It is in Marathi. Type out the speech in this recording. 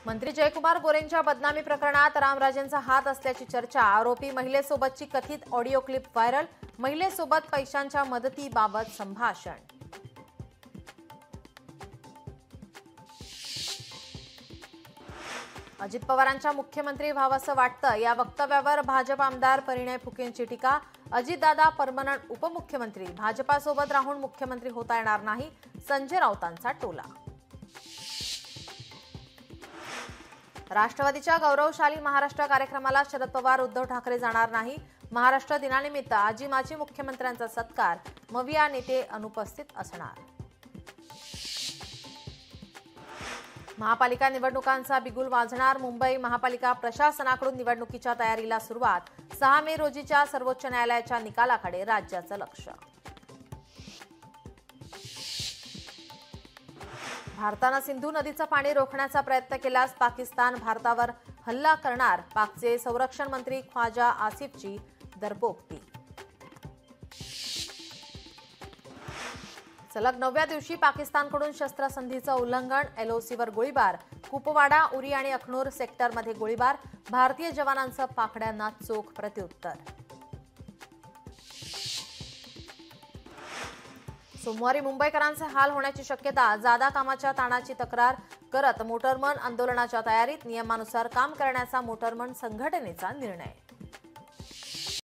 मंत्री जयकुमार गोरेंच्या बदनामी प्रकरणात रामराजेंचा हात असल्याची चर्चा. आरोपी महिलेसोबतची कथित ऑडिओ क्लिप व्हायरल. महिलेसोबत पैशांच्या मदतीबाबत संभाषण. अजित पवारांच्या मुख्यमंत्री व्हावंसं वाटतं या वक्तव्यावर भाजप आमदार परिणय फुकेंची टीका. अजितदादा परमनंट उपमुख्यमंत्री, भाजपासोबत राहून मुख्यमंत्री होता येणार नाही, संजय राऊतांचा टोला. राष्ट्रवादीच्या गौरवशाली महाराष्ट्र कार्यक्रमाला शरद पवार उद्धव ठाकरे जाणार नाही. महाराष्ट्र दिनानिमित्त आजी माजी मुख्यमंत्र्यांचा सत्कार. मविया नेते अनुपस्थित असणार. महापालिका निवडणुकांचा बिगुल वाजणार. मुंबई महापालिका प्रशासनाकडून निवडणुकीच्या तयारीला सुरुवात. 6 मे रोजीच्या सर्वोच्च न्यायालयाच्या निकालाकडे राज्याचं लक्ष. भारतानं सिंधू नदीचं पाणी रोखण्याचा प्रयत्न केल्यास पाकिस्तान भारतावर हल्ला करणार. पाकचे संरक्षण मंत्री ख्वाजा आसिफची दरपोक्ती. सलग 9व्या दिवशी पाकिस्तानकडून शस्त्रसंधीचं उल्लंघन. एलओसीवर गोळीबार. कुपवाडा, उरी आणि अखनूर सेक्टरमध्ये गोळीबार. भारतीय जवानांचं पाकड्यांना चोख प्रत्युत्तर. सोमवारी मुंबईकरांचे हाल होण्याची शक्यता. जादा कामाच्या ताणाची तक्रार करत मोटरमन आंदोलनाच्या तयारीत. नियमानुसार काम करण्याचा मोटरमन संघटनेचा निर्णय.